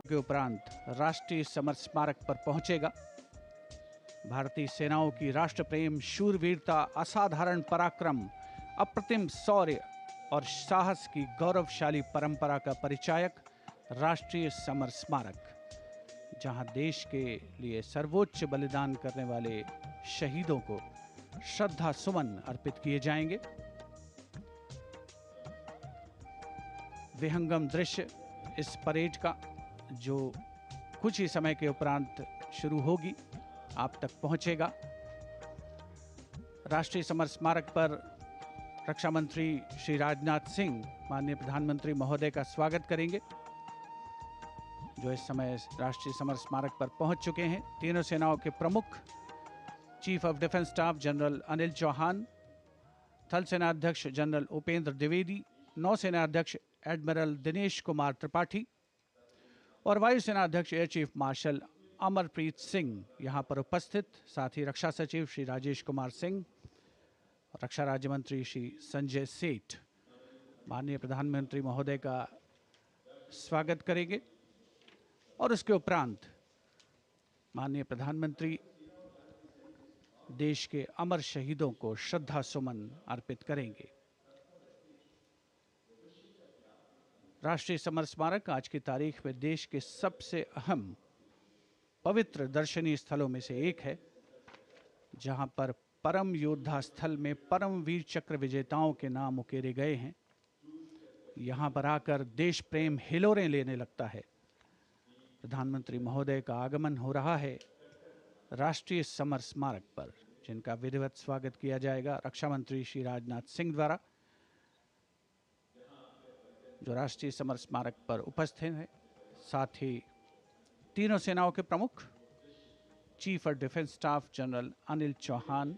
के उपरांत राष्ट्रीय समर स्मारक पर पहुंचेगा। भारतीय सेनाओं की राष्ट्र प्रेम, शूरवीरता, असाधारण पराक्रम, अप्रतिम शौर्य और साहस की गौरवशाली परंपरा का परिचायक राष्ट्रीय समर स्मारक, जहां देश के लिए सर्वोच्च बलिदान करने वाले शहीदों को श्रद्धा सुमन अर्पित किए जाएंगे। विहंगम दृश्य इस परेड का, जो कुछ ही समय के उपरांत शुरू होगी, आप तक पहुंचेगा। राष्ट्रीय समर स्मारक पर रक्षा मंत्री श्री राजनाथ सिंह माननीय प्रधानमंत्री महोदय का स्वागत करेंगे, जो इस समय राष्ट्रीय समर स्मारक पर पहुंच चुके हैं। तीनों सेनाओं के प्रमुख chief of defence staff general Anil Chauhan, थल सेना अध्यक्ष जनरल उपेंद्र द्विवेदी, नौसेना अध्यक्ष एडमिरल दिनेश कुमार त्रिपाठी और वायुसेना अध्यक्ष air chief marshal Amarpreet Singh यहां पर उपस्थित। साथ ही रक्षा सचिव श्री राजेश कुमार सिंह, रक्षा राज्य मंत्री श्री संजय सेठ माननीय प्रधानमंत्री महोदय का स्वागत करेंगे और उसके उपरांत माननीय प्रधानमंत्री देश के अमर शहीदों को श्रद्धा सुमन अर्पित करेंगे। राष्ट्रीय समर स्मारक आज की तारीख में देश के सबसे अहम पवित्र दर्शनीय स्थलों में से एक है, जहां पर परम योद्धा स्थल में परम वीर चक्र विजेताओं के नाम उकेरे गए हैं। यहां पर आकर देश प्रेम हिलोरें लेने लगता है। प्रधानमंत्री महोदय का आगमन हो रहा है राष्ट्रीय समर स्मारक पर, जिनका विधिवत स्वागत किया जाएगा रक्षा मंत्री श्री राजनाथ सिंह द्वारा, जो राष्ट्रीय समर स्मारक पर उपस्थित हैं। साथ ही तीनों सेनाओं के प्रमुख chief of defence staff general Anil Chauhan,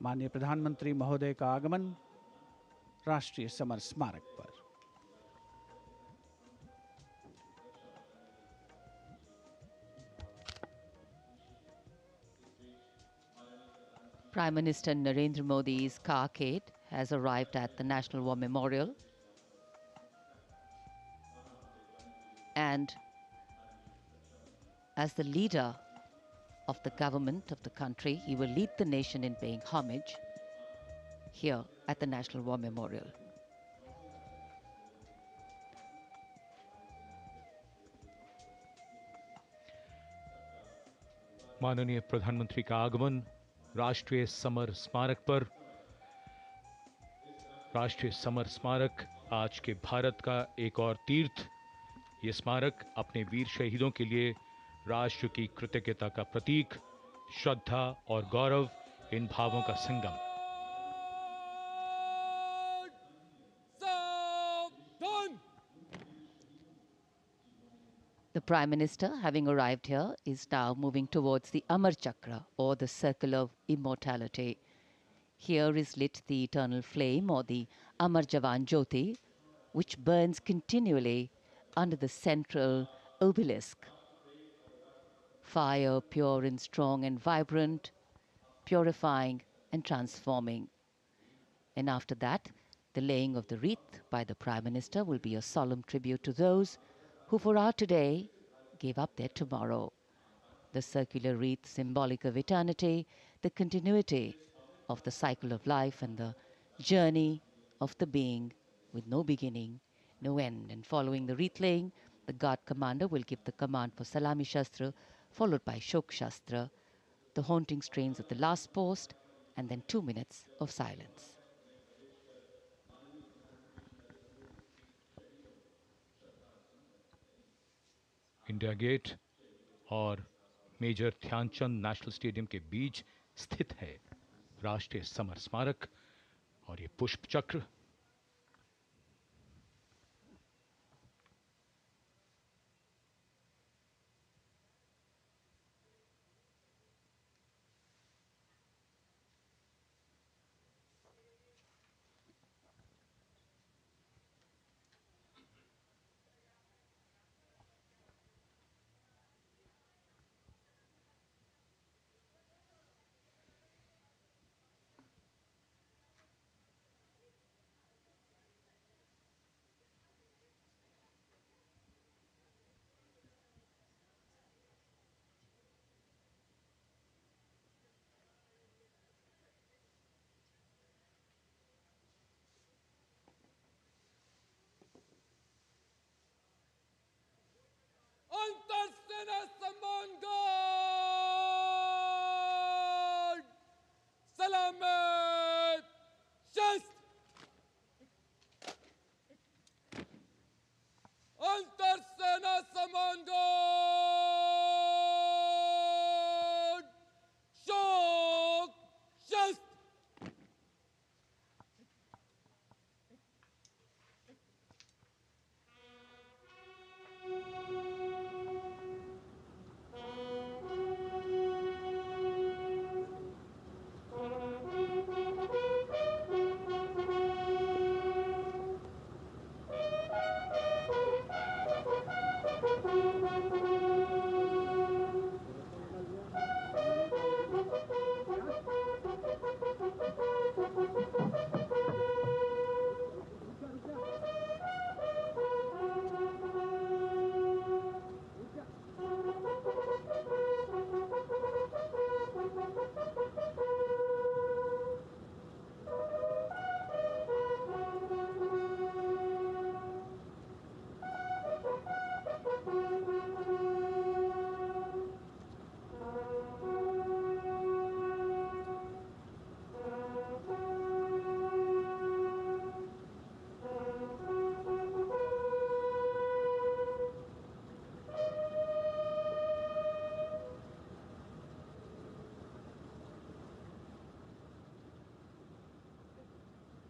माननीय प्रधानमंत्री महोदय का आगमन राष्ट्रीय समर स्मारक पर। Prime Minister Narendra Modi's carcade has arrived at the National War Memorial, and as the leader of the government of the country, he will lead the nation in paying homage here at the National War Memorial. माननीय प्रधानमंत्री का आगमन राष्ट्रीय summer स्मारक पर। राष्ट्रीय summer स्मारक आज के भारत का एक और तीर्थ। ये स्मारक अपने वीर शहीदों के लिए राष्ट्र की कृतज्ञता का प्रतीक, श्रद्धा और गौरव, इन भावों का संगम। The Prime Minister, having arrived here, is now moving towards the Amar Chakra, or the Circle of Immortality. Here is lit the eternal flame, or the Amar Jawan Jyoti, which burns continually under the central obelisk. Fire, pure and strong and vibrant, purifying and transforming. And after that, the laying of the wreath by the Prime Minister will be a solemn tribute to those who for our today gave up their tomorrow. The circular wreath, symbolic of eternity, the continuity of the cycle of life and the journey of the being with no beginning, no end. And following the wreath laying, the guard commander will give the command for Salami Shastra, followed by Shok Shastra, the haunting strains of the last post, and then 2 minutes of silence. India gate और major Dhyan Chand national stadium के बीच स्थित है राष्ट्रीय summer स्मारक और ये पुष्प चक्र।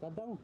करता हूँ।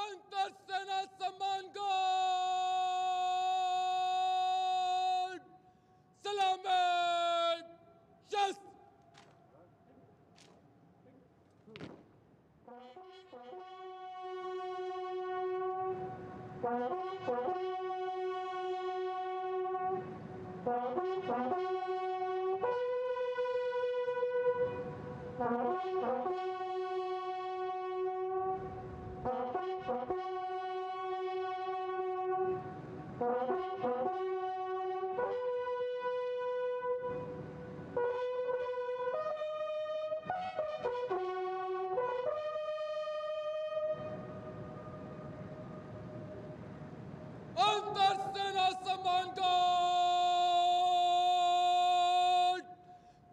अंतर सेना सम्मान गार्ड सलामी शस्त्र अंतर सेना सम्मान गार्ड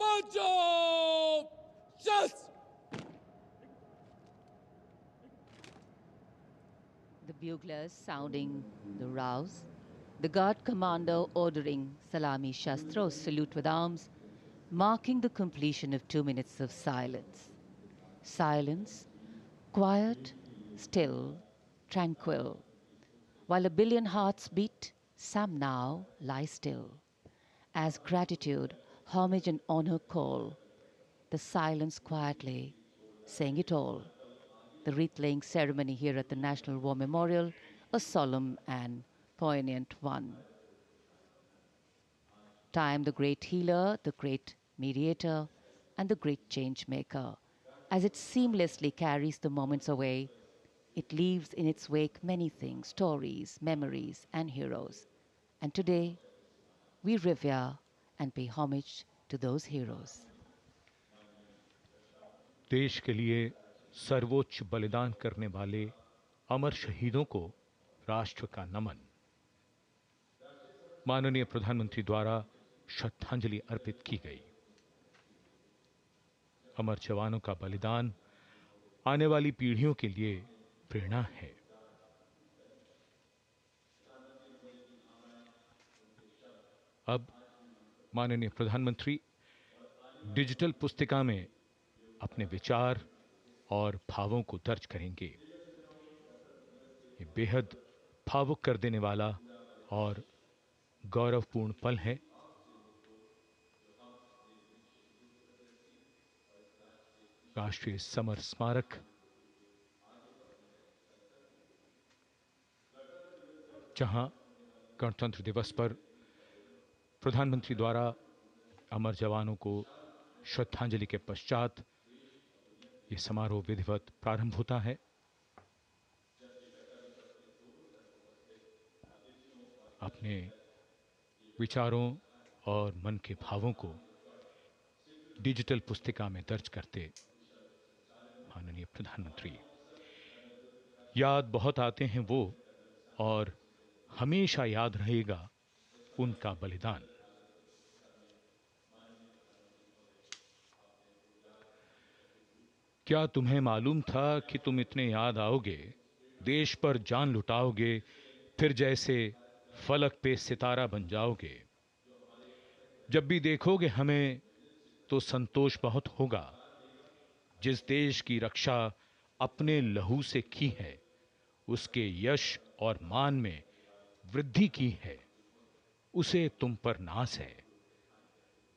पंजाब शस्त्र The buglers sounding the rouse, the guard commander ordering Salami Shastros salute with arms, marking the completion of 2 minutes of silence. Silence, quiet, still, tranquil. While a billion hearts beat, some now lie still. As gratitude, homage and honor call, the silence quietly, saying it all. The wreath-laying ceremony here at the National War Memorial, a solemn and poignant one. Time, the great healer, the great mediator, and the great change maker. As it seamlessly carries the moments away, it leaves in its wake many things, stories, memories, and heroes. And today, we revere and pay homage to those heroes. देश के लिए सर्वोच्च बलिदान करने वाले अमर शहीदों को राष्ट्र का नमन। माननीय प्रधानमंत्री द्वारा श्रद्धांजलि अर्पित की गई। अमर जवानों का बलिदान आने वाली पीढ़ियों के लिए प्रेरणा है। अब माननीय प्रधानमंत्री डिजिटल पुस्तिका में अपने विचार और भावों को दर्ज करेंगे। ये बेहद भावुक कर देने वाला और गौरवपूर्ण पल है। राष्ट्रीय समर स्मारक, जहां गणतंत्र दिवस पर प्रधानमंत्री द्वारा अमर जवानों को श्रद्धांजलि के पश्चात ये समारोह विधिवत प्रारंभ होता है। अपने विचारों और मन के भावों को डिजिटल पुस्तिका में दर्ज करते माननीय प्रधानमंत्री। याद बहुत आते हैं वो, और हमेशा याद रहेगा उनका बलिदान। क्या तुम्हें मालूम था कि तुम इतने याद आओगे, देश पर जान लुटाओगे, फिर जैसे फलक पे सितारा बन जाओगे। जब भी देखोगे हमें तो संतोष बहुत होगा। जिस देश की रक्षा अपने लहू से की है, उसके यश और मान में वृद्धि की है, उसे तुम पर नाज है।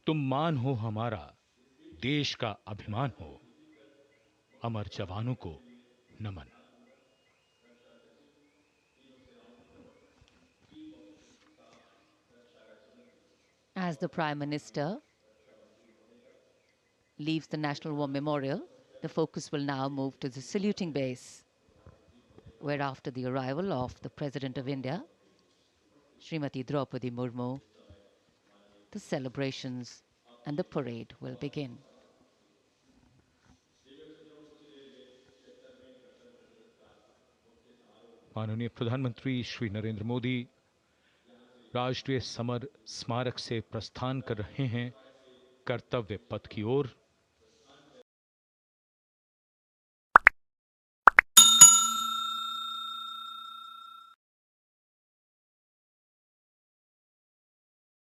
तुम मान हो हमारा, देश का अभिमान हो। अमर जवानों को नमन। As the Prime Minister leaves the National War Memorial, the focus will now move to the saluting base, where after the arrival of the President of India, Srimati Draupadi Murmu, the celebrations and the parade will begin. माननीय प्रधानमंत्री श्री नरेंद्र मोदी राष्ट्रीय summer स्मारक से प्रस्थान कर रहे हैं कर्तव्य पथ की ओर।